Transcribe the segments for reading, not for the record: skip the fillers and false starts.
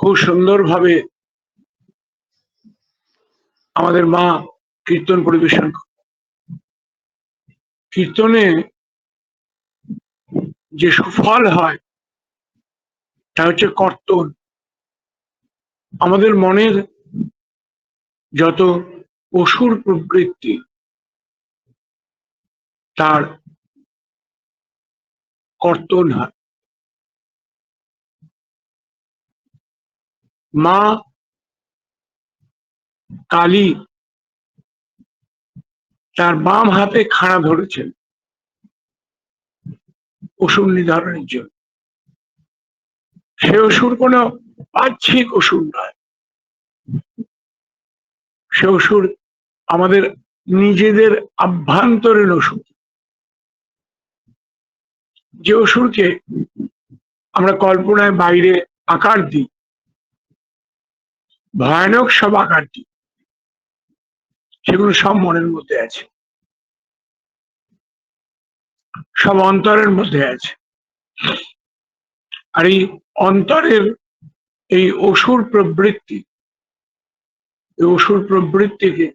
খুব সুন্দরভাবে আমাদের মা কীর্তন পরিবেশন করে। কীর্তনে যে সুফল হয় তা হচ্ছে কর্তন। আমাদের মনের যত অসুর প্রবৃত্তি তার কর্তন হয়। মা কালী তার বাম হাতে খাড়া ধরেছেন অসুর নিধনের জন্য। সে অসুর কোন বাহ্যিক অসুর নয়, সে অসুর আমাদের নিজেদের আভ্যন্তরীণ অসুর। যে অসুরকে আমরা কল্পনায় বাইরে আকার দিই, ভয়ানক সব আকার দিই, সেগুলো সব মনের মধ্যে আছে, সব অন্তরের মধ্যে আছে। আর এই অন্তরের এই অসুর প্রবৃত্তি, এই অসুর প্রবৃত্তিকে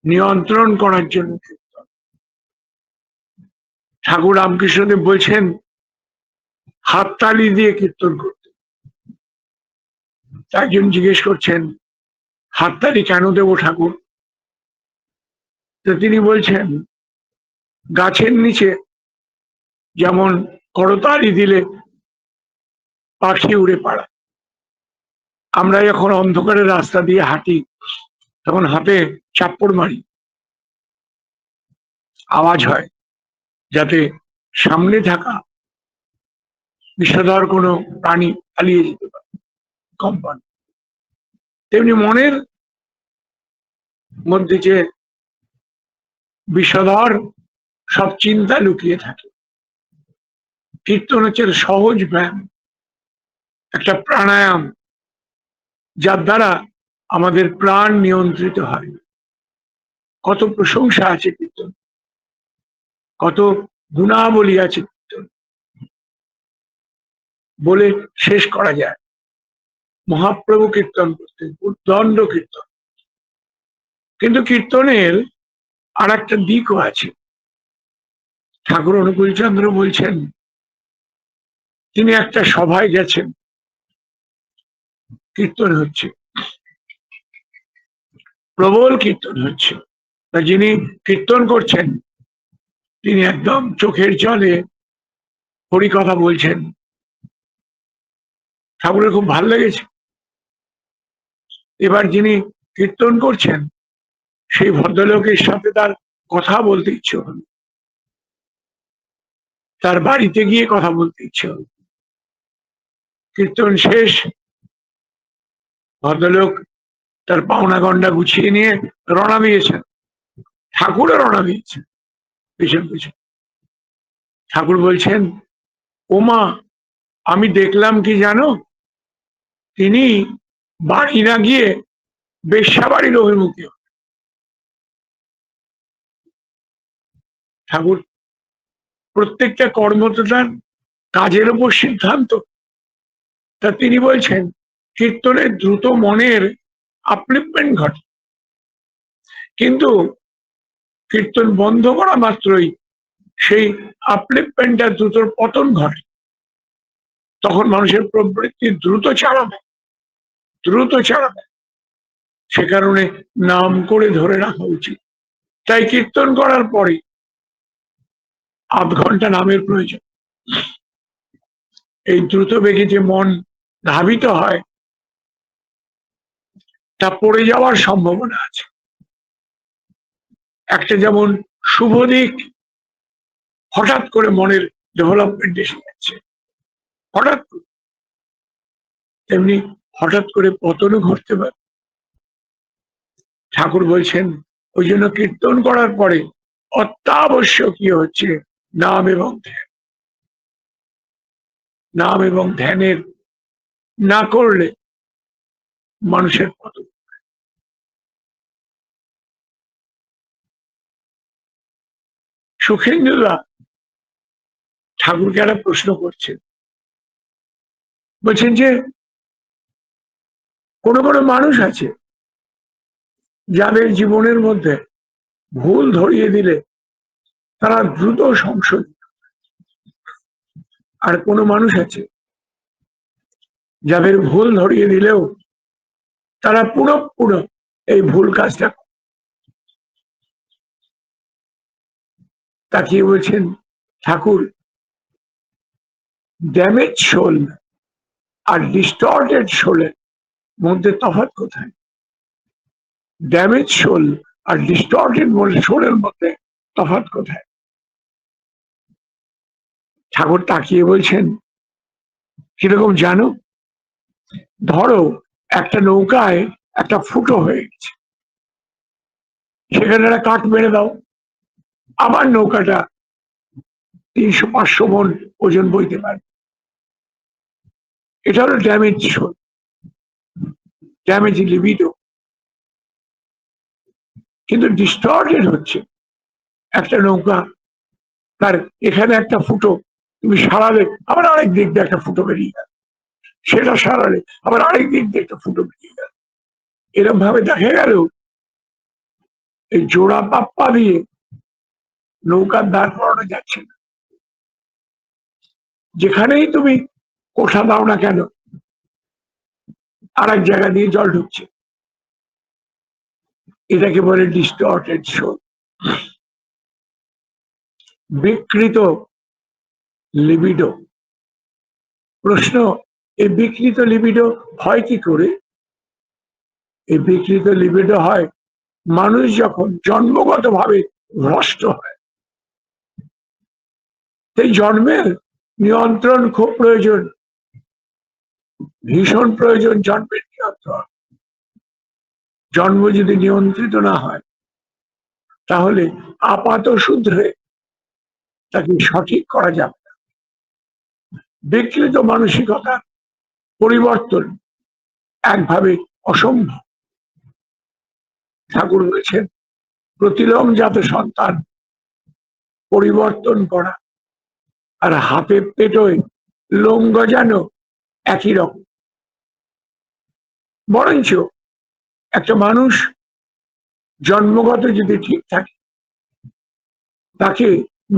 নিয়ন্ত্রণ করার জন্য ঠাকুর রামকৃষ্ণদেব বলছেন হাততালি দিয়ে কীর্তন করতে। একজন জিজ্ঞেস করছেন হাততালি কেন দেবো ঠাকুর? তো তিনি বলছেন গাছের নিচে যেমন করতালি দিলে পাখি উড়ে পাড়ায়, আমরা যখন অন্ধকারের রাস্তা দিয়ে হাঁটি তখন হাতে চাপ্পড় মারি, আওয়াজ হয়, যাতে সামনে থাকা বিষধর কোনো প্রাণী পালিয়ে যেতে পারে, কম্পন। তেমনি মনের মধ্যে যে বিষধর সব চিন্তা লুকিয়ে থাকে, কীর্তন হচ্ছে সহজ ব্যায়াম, একটা প্রাণায়াম, যার দ্বারা আমাদের প্রাণ নিয়ন্ত্রিত হয়। কত প্রশংসা আছে কীর্তন, কত গুণাবলী আছে কীর্তন, বলে শেষ করা যায়। মহাপ্রভু কীর্তন করতেন, উদ্দণ্ড কীর্তন। কিন্তু কীর্তনের আর একটা দিকও আছে। ঠাকুর অনুকূলচন্দ্র বলছেন তিনি একটা সভায় গেছেন, কীর্তন হচ্ছে, প্রবল কীর্তন হচ্ছে, যিনি কীর্তন করছেন তিনি একদম চোখের জলে হরি কথা বলছেন। ঠাকুরের খুব ভালো লেগেছে। এবার যিনি কীর্তন করছেন সেই ভদ্রলোকের সাথে তার কথা বলতে ইচ্ছে হল, তার বাড়িতে গিয়ে কথা বলতে ইচ্ছে হল। কীর্তন শেষ, ভদ্রলোক তার পাওনা গন্ডা গুছিয়ে নিয়ে রওনা দিয়েছেন, ঠাকুরও রওনা দিয়েছেন পিছন পিছন। ঠাকুর বলছেন ওমা, আমি দেখলাম কি জানো, তিনি বাড়ি না গিয়ে বেশ্যা বাড়ির অভিমুখী। ঠাকুর প্রত্যেকটা কর্ম তো তার কাজের উপর সিদ্ধান্ত। তা তিনি বলছেন কীর্তনের দ্রুত মনের আপলিপমেন্ট ঘটে, কিন্তু কীর্তন বন্ধ করা মাত্রই সেই আপলিপমেন্টটা দ্রুত পতন ঘটে। তখন মানুষের প্রবৃত্তি দ্রুত চালাবে, দ্রুত চালাবে। সে কারণে নাম করে ধরে রাখা উচিত। তাই কীর্তন করার পরে আধ ঘন্টা নামের প্রয়োজন। এই দ্রুত বেগে যে মন ধাবিত হয় তা পড়ে যাওয়ার সম্ভাবনা আছে। একটা যেমন শুভ দিক, হঠাৎ করে মনের ডেভেলপমেন্ট এসে যাচ্ছে, হঠাৎ করে, তেমনি হঠাৎ করে পতনও ঘটতে পারে। ঠাকুর বলছেন ওই জন্য কীর্তন করার পরে অত্যাবশ্যকীয় হচ্ছে নাম এবং ধ্যান। নাম এবং ধ্যানের না করলে মানুষের পতন। সুখেন্দুদা ঠাকুরকে একটা প্রশ্ন করছেন, বলছেন যে কোনো কোনো মানুষ আছে যাদের জীবনের মধ্যে ভুল ধরিয়ে দিলে তারা দ্রুত সংশোধন, আর কোনো মানুষ আছে যাদের ভুল ধরিয়ে দিলেও তারা পুরো পুরো এই ভুল কাজটা তাকিয়ে বলছেন ঠাকুর, ড্যামেজ সোল আর ডিস্টর্টেড সোলের মধ্যে তফাৎ কোথায়? ড্যামেজ সোল আর ডিস্টর্টেড সোলের মধ্যে তফাৎ কোথায়? ঠাকুর তাকিয়ে বলছেন কিরকম জানো? ধরো একটা নৌকায় একটা ফুটো হয়ে গেছে, সেখানে একটা কাঠ মেরে দাও, আবার নৌকাটা 300-500 মন ওজন বইতে পারবে। এটা হলো ড্যামেজ সোল, ড্যামেজ লিবিডো। কিন্তু ডিস্টর্টেড হচ্ছে একটা নৌকা, তার এখানে একটা ফুটো, তুমি সারালে আবার আরেক দিক দিয়ে একটা ফুটো বেরিয়ে গেল, সেটা সারালে আবার আরেক দিক দিয়ে একটা ফুটো বেরিয়ে গেল। এরকম ভাবে দেখা গেল এই জোড়া পাপ্পা দিয়ে নৌকার দাঁড় করানো যাচ্ছে না। যেখানেই তুমি কোঠা দাও না কেন আর এক জায়গা দিয়ে জল ঢুকছে। এটাকে বলে ডিস্টর্টেড সোল, বিকৃত লিবিডো। প্রশ্ন, এই বিকৃত লিবিডো হয় কি করে? এই বিকৃত লিবিডো হয় মানুষ যখন জন্মগতভাবে ভ্রষ্ট হয়। সেই জন্মের নিয়ন্ত্রণ খুব প্রয়োজন, ভীষণ প্রয়োজন জন্মের নিয়ন্ত্রণ। জন্ম যদি নিয়ন্ত্রিত না হয় তাহলে আপাত শুদ্ধে তাকে সঠিক করা যাবে না। বিকৃত মানসিকতা পরিবর্তন একভাবে অসম্ভব। ঠাকুর বলেছেন প্রতিলোম জাত সন্তান পরিবর্তন করা আর হাতে পেটোয় লোম গজানো একই রকম। বরঞ্চ একটা মানুষ জন্মগত যদি ঠিক থাকে তাকে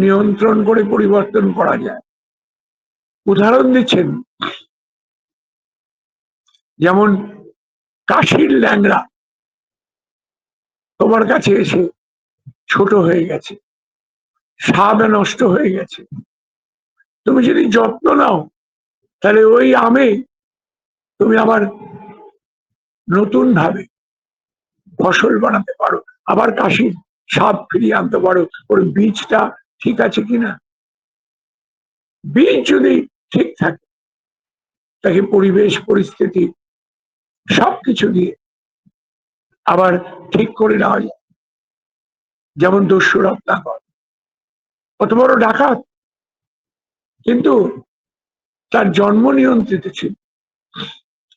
নিয়ন্ত্রণ করে পরিবর্তন করা যায়। উদাহরণ দিচ্ছেন, যেমন কাশির ল্যাংড়া তোমার কাছে এসে ছোট হয়ে গেছে, স্বাদ নষ্ট হয়ে গেছে, তুমি যদি যত্ন নাও তাহলে ওই আমে তুমি আবার নতুন ভাবে ফসল বানাতে পারো, আবার কাশির স্বাদ ফিরিয়ে আনতে পারো। ওর বীজটা ঠিক আছে কিনা? বীজ যদি ঠিক থাকে তাকে পরিবেশ পরিস্থিতি সবকিছু দিয়ে আবার ঠিক করে নেওয়া যায়। যেমন দস্যু রত্নাকর কত বড় ডাকাত, কিন্তু তার জন্ম নিয়ন্ত্রিত ছিল,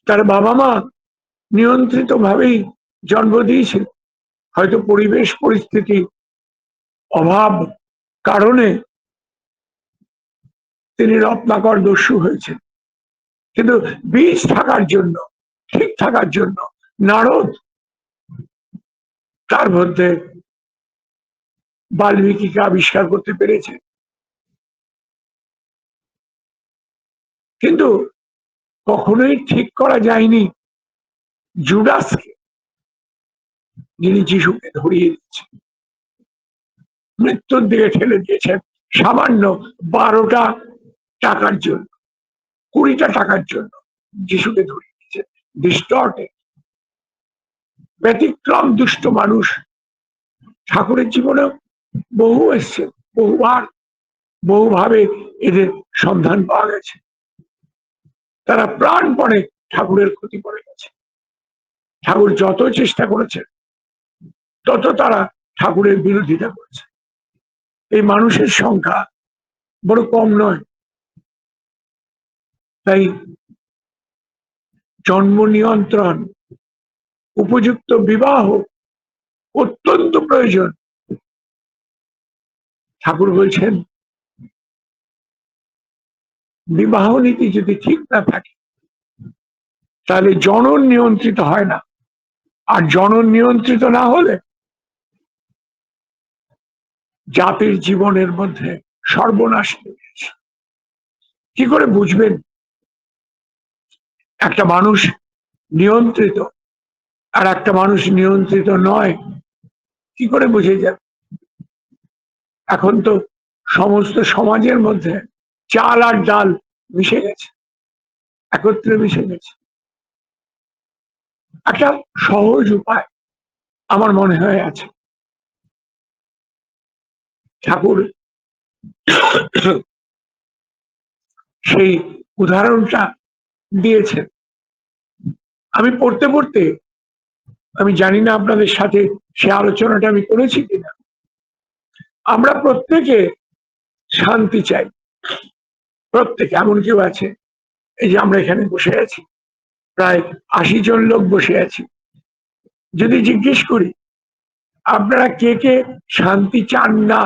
তার বাবা মা নিয়ন্ত্রিত ভাবেই জন্ম দিয়েছিল। হয়তো পরিবেশ পরিস্থিতি অভাব কারণে তিনি রত্নাকর দস্যু হয়েছেন, কিন্তু বীজ থাকার জন্য, ঠিক থাকার জন্য নারদ তার মধ্যে বাল্মীকিকে আবিষ্কার করতে পেরেছে। কিন্তু কখনোই ঠিক করা যায়নি জুডাসকে, যিনি যিশুকে ধরিয়ে দিচ্ছেন, মৃত্যুর দিকে ঠেলে দিয়েছেন সামান্য 12টা টাকার জন্য, 20টা টাকার জন্য যিশুকে ধরিয়ে দিয়েছেন। ডিস্টর্টেড ব্যতিক্রম দুষ্ট মানুষ ঠাকুরের জীবনে বহু এসছে, বহুবার বহুভাবে এদের সন্ধান পাওয়া গেছে। তারা প্রাণপণে ঠাকুরের ক্ষতি করে গেছে। ঠাকুর যত চেষ্টা করেছেন তত তারা ঠাকুরের বিরোধিতা করেছে। এই মানুষের সংখ্যা বড় কম নয়। তাই জন্ম নিয়ন্ত্রণ, উপযুক্ত বিবাহ অত্যন্ত প্রয়োজন। ঠাকুর বলছেন বিবাহ নীতি যদি ঠিক না থাকে তাহলে জনন নিয়ন্ত্রিত হয় না, আর জনন নিয়ন্ত্রিত না হলে জাতির জীবনের মধ্যে সর্বনাশ নেমেছে। কি করে বুঝবেন একটা মানুষ নিয়ন্ত্রিত আর একটা মানুষ নিয়ন্ত্রিত নয়? কি করে বুঝে যাবে? এখন তো সমস্ত সমাজের মধ্যে চাল আর ডাল মিশে গেছে, একত্রে মিশে গেছে। একটা সহজ উপায় আমার মনে হয় আছে। ঠাকুর সেই উদাহরণটা দিয়েছেন। আমি পড়তে পড়তে, আমি জানি না আপনাদের সাথে সে আলোচনাটা আমি করেছি কিনা, আমরা প্রত্যেকে শান্তি চাই, প্রত্যেকে। এমন কেউ আছে, এই যে আমরা এখানে বসে আছি, প্রায় 80 জন লোক বসে আছি, যদি জিজ্ঞেস করি আপনারা কে কে শান্তি চান না,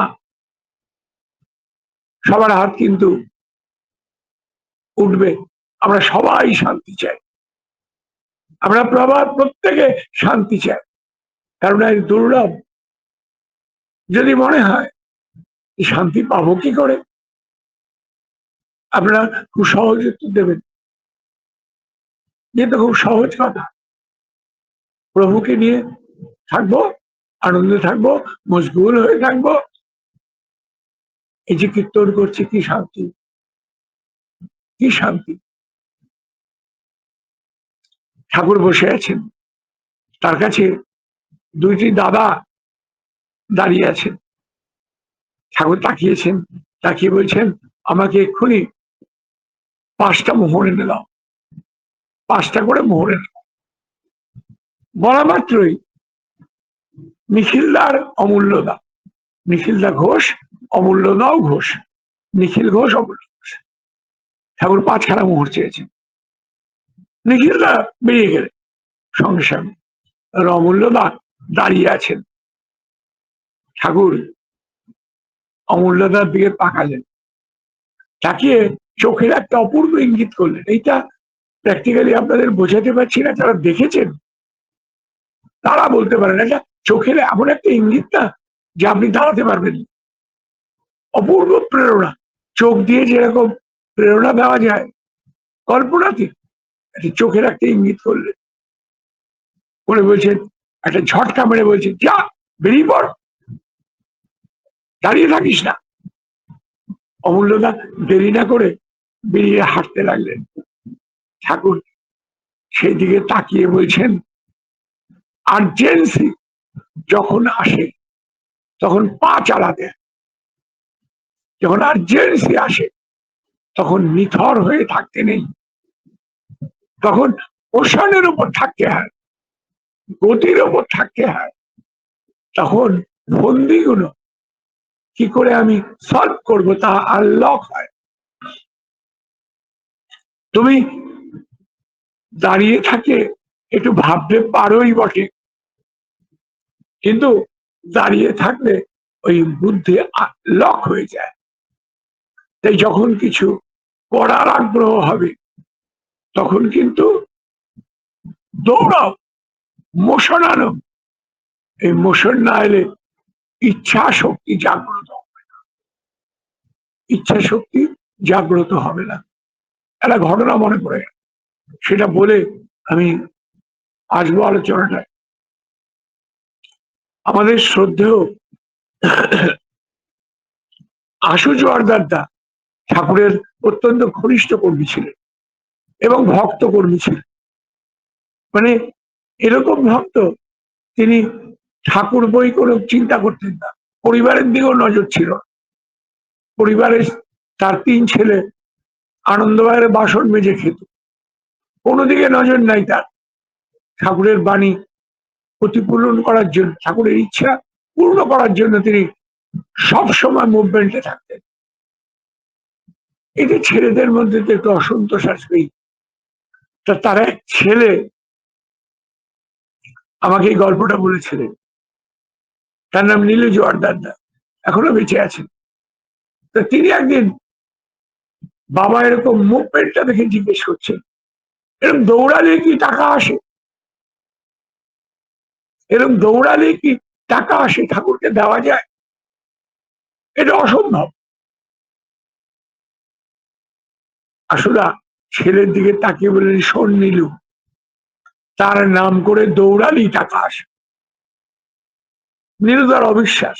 সবার হাত কিন্তু উঠবে। আমরা সবাই শান্তি চাই, আমরা প্রত্যেকে শান্তি চাই, কারণ এই দুর্লভ। যদি মনে হয় শান্তি পাবো কি করে, আপনারা খুব সহজ উত্তর দেবেন, যেহেতু খুব সহজ কথা, প্রভুকে নিয়ে থাকবো, আনন্দে থাকবো, মশগুল হয়ে থাকবো। এই যে কীর্তন করছে, কি শান্তি, কি শান্তি। ঠাকুর বসে আছেন, তার কাছে দুইটি দাদা দাঁড়িয়ে আছেন। ঠাকুর তাকিয়েছেন, তাকিয়ে বলছেন, আমাকে এক্ষুনি 5টা মোহর এনে দাও, 5টা করে মোহর এনে দাও। বলা মাত্রই নিখিলদার অমূল্যদা, নিখিলদা ঘোষ, অমূল্যদাও ঘোষ, নিখিল ঘোষ, অমূল্য ঘোষ, ঠাকুর 5খানা মোহর চেয়েছেন। নিখিলদা বেরিয়ে গেলেন সঙ্গে সঙ্গে, অমূল্যদা দাঁড়িয়ে আছেন। ঠাকুর অমূল্যদার দিকে তাকালেন, তাকিয়ে চোখের একটা অপূর্ব ইঙ্গিত করলেন। এইটা প্র্যাকটিক্যালি আপনাদের বোঝাতে পারছি না, যারা দেখেছেন তারা বলতে পারেন। এটা চোখের এমন একটা ইঙ্গিত না যে আপনি দাঁড়াতে পারবেন। অপূর্ব প্রেরণা, চোখ দিয়ে যেরকম প্রেরণা দেওয়া যায় কল্পনাতে, চোখের একটা ইঙ্গিত করলেন, করে বলছেন, একটা ঝটকা মেরে বলছেন, যা বেরিয়ে পড়, দাঁড়িয়ে থাকিস না। অমূল্যদা দেরি না করে বেরিয়ে হাঁটতে লাগলেন। ঠাকুর সেই দিকে তাকিয়ে বলছেন, আর্জেন্সি যখন আসে তখন পা চালাতে, যখন আর্জেন্সি আসে তখন নিথর হয়ে থাকতে নেই, তখন পোষণের উপর থাকতে হয়, গতির উপর থাকতে হয়। তখন ফন্দিগুলো কি করে আমি সলভ করবো তা আনলক হয়। তুমি দাঁড়িয়ে থাকে একটু ভাবতে পারোই বটে, কিন্তু দাঁড়িয়ে থাকলে ওই বুদ্ধি লক হয়ে যায়। তাই যখন কিছু করার আগ্রহ হবে তখন কিন্তু দৌড়াও, মোশন আনো। এই মোশন না এলে ইচ্ছা শক্তি জাগ্রত হবে না, ইচ্ছা শক্তি জাগ্রত হবে না। একটা ঘটনা মনে পড়ে, সেটা বলে আমি আসবো আলোচনাটায়। আমাদের শ্রদ্ধেয় আশু জোয়ারদারদা ঠাকুরের অত্যন্ত ঘনিষ্ঠ কর্মী ছিলেন এবং ভক্ত কর্মী ছিলেন। মানে এরকম ভক্ত, তিনি ঠাকুর বই কোনো চিন্তা করতেন না, পরিবারের দিকেও নজর ছিল। পরিবারের তার 3 ছেলে আনন্দবাজারে বাসন মেজে খেত, কোনো দিকে নজর নাই তার। ঠাকুরের বাণী প্রতিপূরণ করার জন্য, ঠাকুরের ইচ্ছা পূর্ণ করার জন্য তিনি সবসময় মুভমেন্টে থাকতেন। এই যে ছেলেদের মধ্যে তো একটু অসন্তোষ আসবেই। তার এক ছেলে আমাকে এই গল্পটা বলেছিলেন, তার নাম নীলু জোয়ারদারদা, এখনো বেঁচে আছেন। তো তিনি একদিন বাবা এরকম মুভমেন্টটা দেখে জিজ্ঞেস করছেন, এরকম দৌড়ালে কি টাকা আসে? এরকম দৌড়ালে কি টাকা আসে? ঠাকুরকে দেওয়া যায়? এটা অসম্ভব। আসলে ছেলের দিকে তাকিয়ে বললেন, শোন নীলু, তার নাম করে দৌড়ালি টাকা আসে। নীলু তার অবিশ্বাস,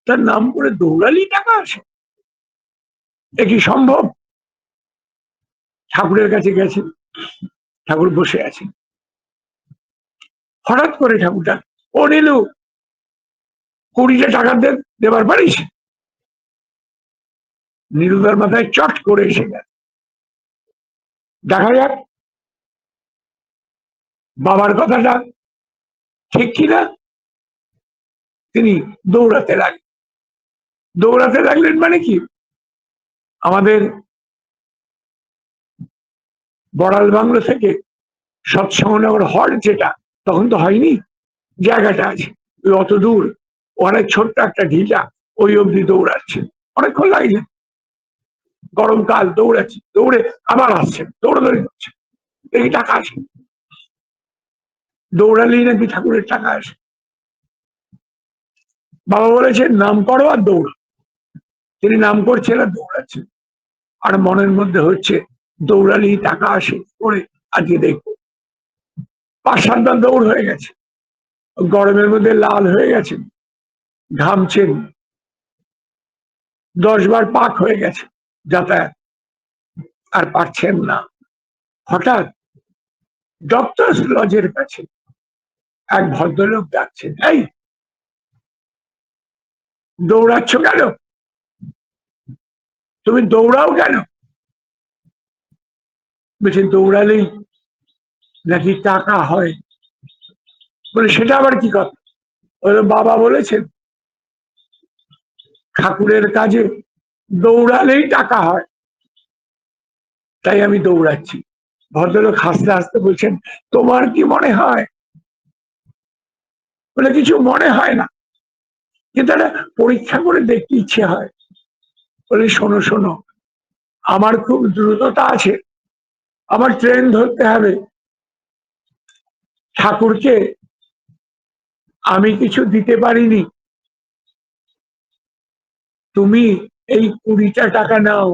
তার নাম করে দৌড়ালি টাকা আসে, এ কি সম্ভব? ঠাকুরের কাছে গেছেন, ঠাকুর বসে আছেন। হঠাৎ করে ঠাকুরটা, ও নীলু, 20টা টাকা দেবার পারিস? নীলুদার মাথায় চট করে এসে গেল, দেখা যাক বাবার কথাটা ঠিক কিনা। তিনি দৌড়াতে লাগলেন। দৌড়াতে লাগলেন মানে কি, আমাদের বড়াল বাংলো থেকে সৎসঙ্গনগর হল, যেটা তখন তো হয়নি, জায়গাটা আছে ওই অত দূর, অনেক ছোট্ট একটা ঢিলা, ওই অবধি দৌড়াচ্ছে, অনেকক্ষণ লাগছে। গরমকাল, দৌড়াচ্ছে, দৌড়ে আবার আসছে, দৌড়াদৌড়ি করছে, দেখি টাকা আসে। দৌড়ালেই নাকি ঠাকুরের টাকা আসে। বাবা বলেছেন নাম করো আর দৌড়ো। তিনি নাম করছেন আর দৌড়াচ্ছেন, আর মনের মধ্যে হচ্ছে দৌড়ালেই টাকা আসে করে আজকে দেখবো। 5-7 বার দৌড় হয়ে গেছে, গরমের মধ্যে লাল হয়ে গেছেন, ঘামছেন, 10 বার পাক হয়ে গেছে যাতায়াত, আর পারছেন না। হঠাৎ ডক্টরস লজের কাছে এক ভদ্রলোক ডাকছেন, এই দৌড়াচ্ছ কেন? তুমি দৌড়াও কেন? বলছে দৌড়ালেই নাকি টাকা হয়। বলে সেটা আবার কি কথা? বলে বাবা বলেছেন ঠাকুরের কাজে দৌড়ালেই টাকা হয়, তাই আমি দৌড়াচ্ছি। ভদ্রলোক হাসতে হাসতে বলছেন, তোমার কি মনে হয়? বলে কিছু মনে হয় না, কিন্তু একটা পরীক্ষা করে দেখতে ইচ্ছে হয়। বলে শোনো শোনো, আমার খুব দ্রুততা আছে, আমার ট্রেন ধরতে হবে। ঠাকুরকে আমি কিছু দিতে পারিনি, তুমি এই 20টা টাকা নাও,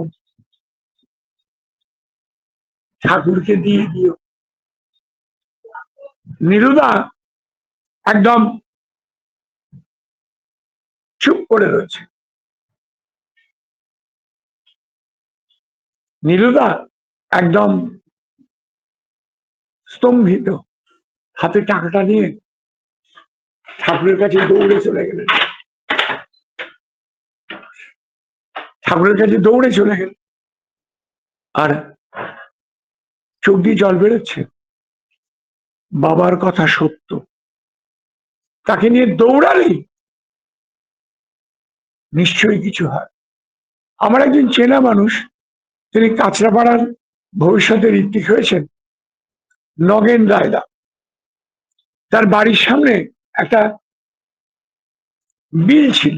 ঠাকুরকে দিয়ে দিও। নীলুদা একদম চুপ করে রয়েছে। নীলুদা একদম স্তম্ভিত, হাতে টাকাটা নিয়ে ঠাকুরের কাছে দৌড়ে চলে গেলেন। ঠাকুরের কাছে দৌড়ে চলে গেলেন, আর চোখ দিয়ে জল বেরোচ্ছে। বাবার কথা সত্য, তাকে নিয়ে দৌড়ালেই নিশ্চয়ই কিছু হয়। আমার একজন চেনা মানুষ, তিনি কাঁচরাপাড়ার ভবিষ্যতের ঋত্বিক হয়েছেন, নগেন রায়দা। তার বাড়ির সামনে একটা বিল ছিল,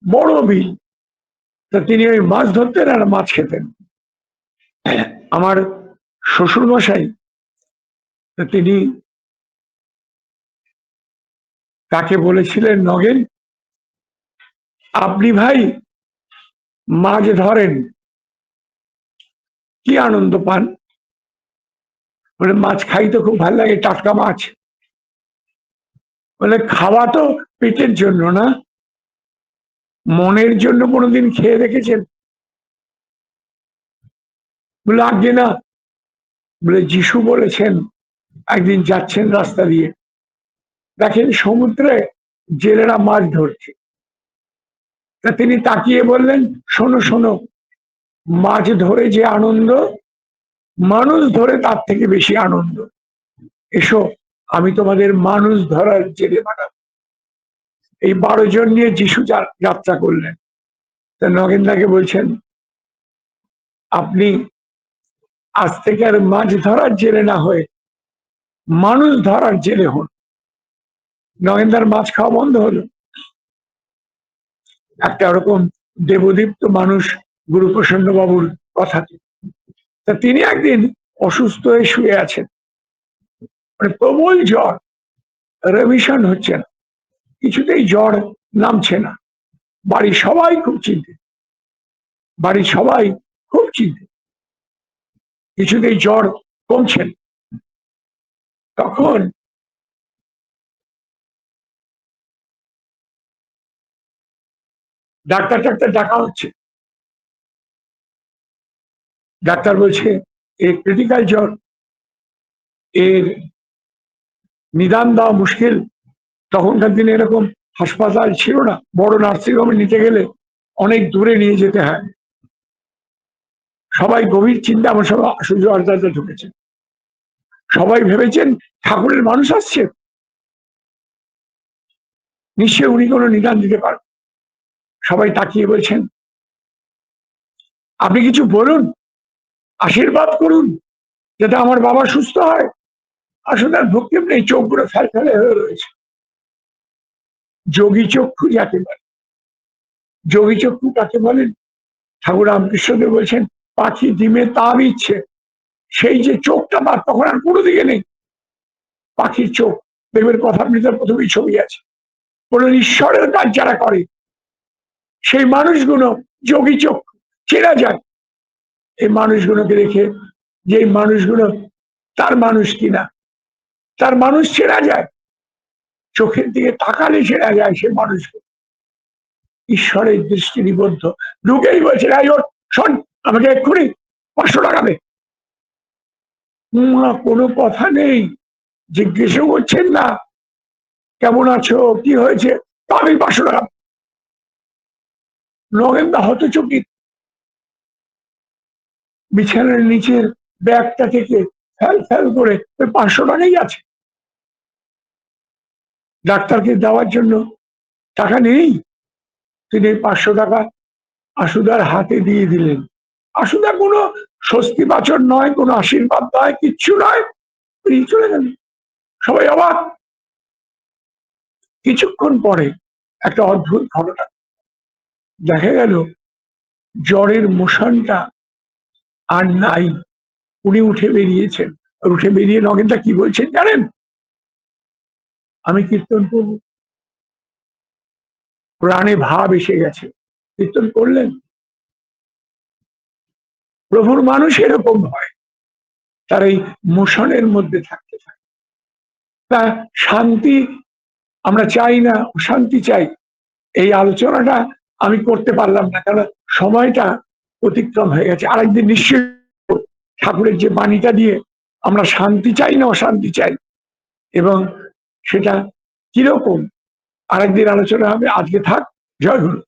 বড় বিল। তা তিনি ওই মাছ ধরতেন আর মাছ খেতেন। আমার শ্বশুর মশাই, তিনি তাকে বলেছিলেন, নগেন আপনি ভাই মাছ ধরেন, কি আনন্দ পান? বলে মাছ খাই তো খুব ভালো লাগে, টাটকা মাছ। বলে খাওয়া তো পেটের জন্য না, মনের জন্য কোনোদিন খেয়ে দেখেছেন? বলে আগে না। বলে যিশু বলেছেন, একদিন যাচ্ছেন রাস্তা দিয়ে, দেখেন সমুদ্রে জেলেরা মাছ ধরছে, তা তিনি তাকিয়ে বললেন, শোনো শোনো, মাছ ধরে যে আনন্দ, মানুষ ধরে তার থেকে বেশি আনন্দ। এসো, আমি তোমাদের মানুষ ধরার জেলে বানাবো। এই 12 জন নিয়ে যিশু যাত্রা করলেন। তা নগেনদাকে বলছেন, আপনি আজ থেকে আর মাছ ধরার জেলে না হয়ে মানুষ ধরার জেলে হন। নগেনদার মাছ খাওয়া বন্ধ হলো। একটা ওরকম দেবদীপ্ত মানুষ গুরুপ্রসন্ন বাবুর কথাতে। তা তিনি একদিন অসুস্থ হয়ে শুয়ে আছেন, মানে প্রবল জ্বর, রেমিশন হচ্ছে না, কিছুতেই জ্বর নামছে না। বাড়ির সবাই খুব চিন্তিত, বাড়ির সবাই খুব চিন্তিত, কিছুতেই জ্বর কমছে না। তখন ডাক্তার টাক্তার ডাকা হচ্ছে, ডাক্তার বলছে এর ক্রিটিক্যাল জ্বর, এর নিদান দেওয়া মুশকিল। তখনকার দিনে এরকম হাসপাতাল ছিল না, বড় নার্সিংহোমে নিতে গেলে অনেক দূরে নিয়ে যেতে হয়। সবাই গভীর চিন্তা, আমার সবাই আশুজ আর্দাতে ঢুকেছে, সবাই ভেবেছেন ঠাকুরের মানুষ আসছে, নিশ্চয়ই উনি কোনো নিদান দিতে পারবেন। সবাই তাকিয়ে বলছেন আপনি কিছু বলুন, আশীর্বাদ করুন যাতে আমার বাবা সুস্থ হয়। আসলে তার ভক্তিম নেই, চোখগুলো ফেলফেলে হয়ে রয়েছে। যোগী চক্ষু যাকে বলে, যোগী চক্ষু কাকে বলেন? ঠাকুর রামকৃষ্ণদেব বলছেন পাখি ডিমে তা দিচ্ছে, সেই যে চোখটা তার তখন আর কোনো দিকে নেই, পাখির চোখ। দেখবেন কথামৃতের প্রথমেই ছবি আছে, বললেন ঈশ্বরের কাজ যারা করে সেই মানুষগুলো যোগী চক্ষু, চেনা যায়। এই মানুষগুলোকে দেখে যে মানুষগুলো তার মানুষ কিনা, তার মানুষ চেনা যায়, চোখের দিকে তাকালে চেনা যায় সে মানুষগুলো। ঈশ্বরের দৃষ্টি নিবদ্ধ, ঢুকেই বলছে এই ওর শোন, আমাকে এক্ষুনি 500 টাকা দে। কোনো কথা নেই, জিজ্ঞেসও করছেন না কেমন আছো, কি হয়েছে, আমি 500 টাকা। নগেনদা হতচকিত, বিছানার নিচের ব্যাগটা থেকে ফ্যাল ফ্যাল করে ওই 500 টাকাই আছে। ডাক্তারকে দেওয়ার জন্য টাকা নেই, তিনি 500 টাকা আশুদার হাতে দিয়ে দিলেন। আশুদা কোনো স্বস্তি বাচন নয়, কোনো আশীর্বাদ নয়, কিচ্ছু নয়, চলে গেল। সবাই অবাক। কিছুক্ষণ পরে একটা অদ্ভুত ঘটনা দেখা গেল, জ্বরের মোশনটা আর নাই, উনি উঠে বেরিয়েছেন। উঠে বেরিয়ে নগেনদা কি বলছেন জানেন? আমি কীর্তন করব, প্রাণে ভাব এসে গেছে, কীর্তন করলেন। প্রভুর মানুষ এরকম হয়, তার এই মোশনের মধ্যে থাকতে থাকে। তা শান্তি আমরা চাই না, শান্তি চাই। এই আলোচনাটা আমি করতে পারলাম না, কারণ সময়টা অতিক্রম হয়ে গেছে। আরেকদিন নিশ্চয়ই ঠাকুরের যে বাণীটা দিয়ে আমরা শান্তি চাই না অশান্তি চাই, এবং সেটা কিরকম আরেকদিন আলোচনা হবে। আজকে থাক, জয় গুরু।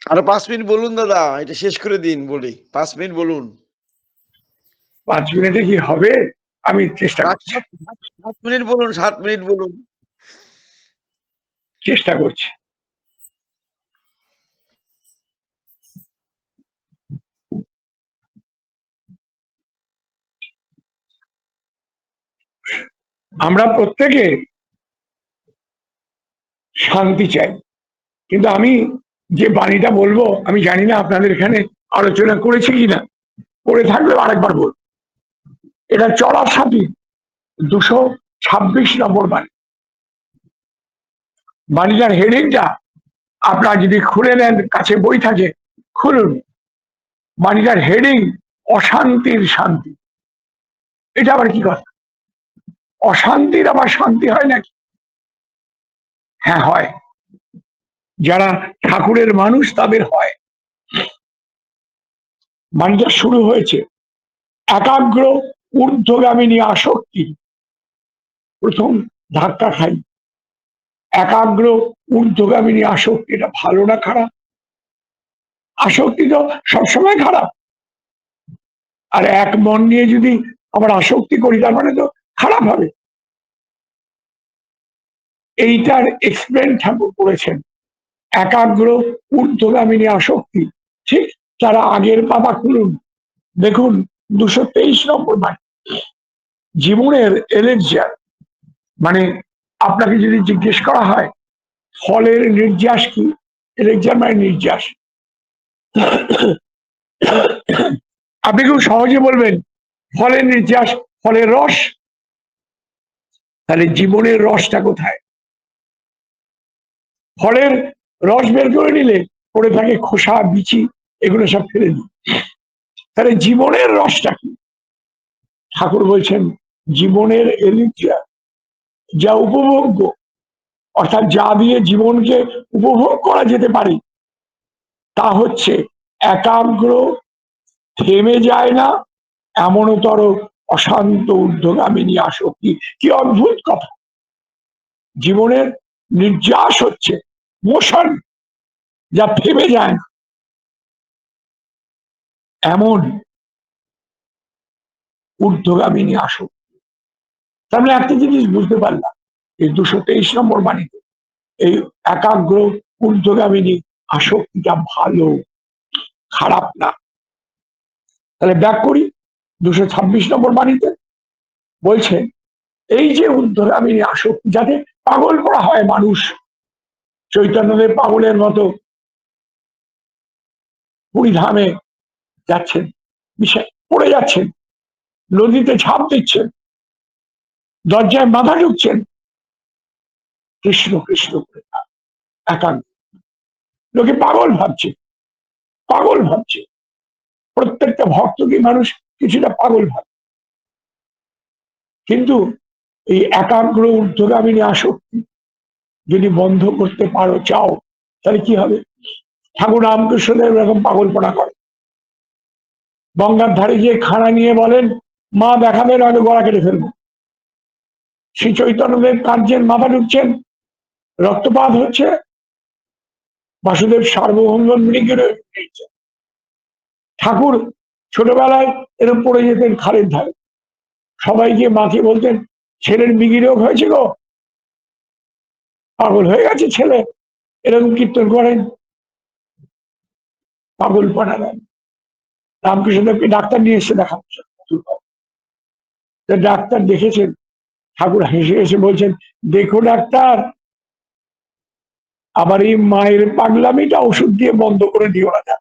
আরো 5 মিনিট বলুন দাদা, এটা শেষ করে দিন বলি, 5 মিনিট বলুন। 5 মিনিটে কি হবে? আমি চেষ্টা করছি, 7 মিনিট বলুন, 7 মিনিট বলুন। চেষ্টা করছি। আমরা প্রত্যেকে শান্তি চাই, কিন্তু আমি যে বাণীটা বলবো আমি জানি না আপনাদের এখানে আলোচনা করেছি কিনা, করে থাকলে আরেকবার বল। এটা চলার সাথী 226 নম্বর বাণী। বাণীটার হেডিংটা আপনারা যদি খুলে নেন, কাছে বই থাকে খুলুন। বাণীটার হেডিং অশান্তির শান্তি। এটা আবার কি কথা? অশান্তির আবার শান্তি হয় নাকি? হ্যাঁ হয়, যারা ঠাকুরের মানুষ তাদের হয়। বাণীটা শুরু হয়েছে একাগ্র ঊর্ধ্বগামিনী আসক্তি। প্রথম ধাক্কা খাই, একাগ্র ঊর্ধ্বগামিনী আসক্তি, এটা ভালো না খারাপ? আসক্তি তো সবসময় খারাপ, আর এক মন নিয়ে যদি আবার আসক্তি করি তার মানে তো খারাপ হবে। এইটার এক্সপ্লেন ঠাকুর করেছেন, একাগ্র ঊর্ধ্বগামিনী আসক্তি। ঠিক, তারা আগের পাতা খুলুন, দেখুন 223 নম্বর বাণী। জীবনের এলেক্সার, মানে আপনাকে যদি জিজ্ঞেস করা হয় ফলের নির্যাস কি, এলেক্সার মানে নির্যাস। আপনি খুব সহজে বলবেন ফলের নির্যাস, ফলের রস। তাহলে জীবনের রসটা কোথায়? ফলের রস বের করে নিলে পড়ে থাকে খোসা, বিচি, এগুলো সব ফেলে দিই। তাহলে জীবনের রসটা কি? ঠাকুর বলছেন জীবনের এলিক্সিয়ার, যা উপভোগ্য, অর্থাৎ যা দিয়ে জীবনকে উপভোগ করা যেতে পারে, তা হচ্ছে একাগ্র, থেমে যায় না, এমনতর অশান্ত ঊর্ধ্বগামিনী আসক্তি। কি অদ্ভুত কথা! জীবনের নির্যাস হচ্ছে মোশন, যা থেমে যায় না, এমন ঊর্ধ্বগামিনী আসক্তি। তার মানে একটা জিনিস বুঝতে পারলাম, এই 223 নম্বর বাণীতে এই একাগ্র ঊর্ধ্বগামিনী আসক্তিটা ভালো, খারাপ না। তাহলে ব্যাক করি 226 নম্বর বাণীতে বলছেন এই যে ঊর্ধ্বগামিনী আসক্তি, যাতে পাগল করা হয় মানুষ, চৈতন্যদেব পাগলের মতো পুরীধামে যাচ্ছেন, পড়ে যাচ্ছেন, নদীতে ঝাঁপ দিচ্ছেন, দরজায় মাথা ঢুকছেন, কৃষ্ণ কৃষ্ণ করে একাগ্র। লোকে পাগল ভাবছে, পাগল ভাবছে, প্রত্যেকটা ভক্তকে মানুষ কিছুটা পাগল ভাবে। কিন্তু এই একাগ্র ঊর্ধ্বগামিনী আসক্তি যদি বন্ধ করতে পারো, চাও, তাহলে কি হবে? ঠাকুর রামকৃষ্ণদেব এরকম পাগলপনা করে, গঙ্গার ধারে গিয়ে খাড়া নিয়ে বলেন মা দেখাবে, নয়তো গলা কেটে ফেলবো। শ্রী চৈতন্যদেব কার্যের মাথা ঢুকছেন, রক্তপাত হচ্ছে, বাসুদেব সার্বভৌম মৃগী রয়েছে। ঠাকুর ছোটবেলায় এরকম পড়ে যেতেন খালের ধারে, সবাই গিয়ে মাকে বলতেন ছেলের মৃগী রোগ হয়েছে গো, পাগল হয়ে গেছে ছেলে, এরকম কীর্তন করেন, পাগল পানা দেন। রামকৃষ্ণদেবকে ডাক্তার নিয়ে এসে দেখাচ্ছেন, ডাক্তার দেখেছেন, ঠাকুর হেসে হেসে বলছেন দেখো ডাক্তার, আবার এই মায়ের পাগলামিটা ওষুধ দিয়ে বন্ধ করে দিও না,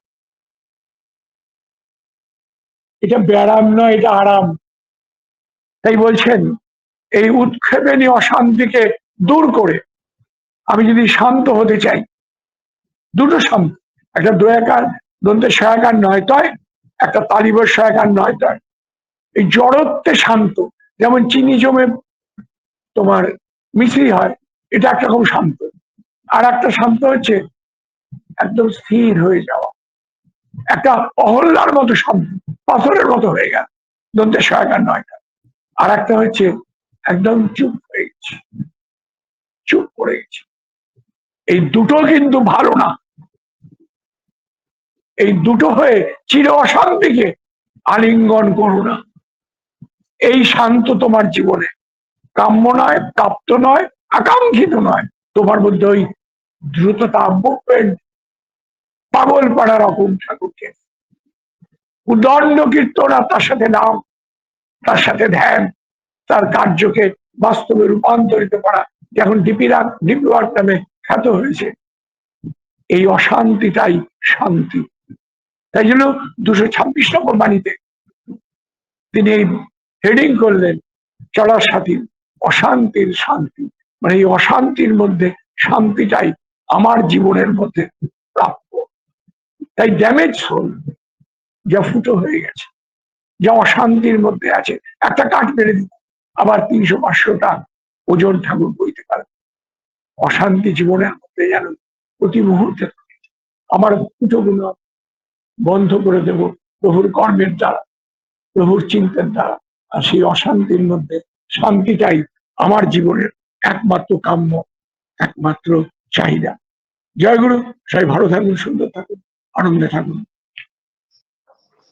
এটা ব্যায়াম নয়, এটা আরাম। তাই বলছেন এই উৎক্ষেপণী অশান্তিকে দূর করে আমি যদি শান্ত হতে চাই, দুটো শান্ত, একটা দয়াকার দন্তে সহায়কার নয় তয়, একটা তালিবর সহায়কার নয় তয়। এই জড়ত্বে শান্ত, যেমন চিনি জমে তোমার মিশ্রি হয়, এটা একটা খুব শান্ত। আর একটা শান্ত হচ্ছে একদম স্থির হয়ে যাওয়া, একটা অহল্যার মতো শান্ত, পাথরের মতো হয়ে গেল, দন্তে সহায়কার নয়। আর একটা হচ্ছে একদম চুপ হয়ে গেছে, চুপ করে গেছে। এই দুটো কিন্তু ভালো না। এই দুটো হয়ে চির অশান্তিকে আলিঙ্গন করো না। এই শান্ত তোমার জীবনে কাম্য নয়, প্রাপ্ত নয়, আকাঙ্ক্ষিত নয়। তোমার মধ্যে ওই দ্রুততা, মুভমেন্ট, পাগল পাড়া রকম ঠাকুরকে উদণ্ড কীর্তন, আর তার সাথে নাম, তার সাথে ধ্যান, তার কার্যকে বাস্তবে রূপান্তরিত করা, এখন ডিপি ওয়ার্ক নামে খ্যাত হয়েছে। এই অশান্তিটাই শান্তি। তাই জন্য 226 নম্বর বাণীতে তিনি এই হেডিং করলেন চলার সাথী অশান্তির শান্তি, মানে এই অশান্তির মধ্যে শান্তিটাই আমার জীবনের মধ্যে প্রাপ্য। তাই ড্যামেজ সোল, যা ফুটো হয়ে গেছে, যা অশান্তির মধ্যে আছে, একটা কাঠ মেরে দিত, আবার 300-500টা ওজন ঠাকুর বইতে পারে। অশান্তি জীবনের মধ্যে যেন প্রতি মুহূর্তে আমার ফুটোগুলো বন্ধ করে দেব প্রভুর কর্মের দ্বারা, প্রভুর চিন্তার দ্বারা। আর সেই অশান্তির মধ্যে শান্তিটাই আমার জীবনের একমাত্র কাম্য, একমাত্র চাহিদা। জয় গুরু। সবাই ভালো থাকুন, সুন্দর থাকুন, আনন্দে থাকুন।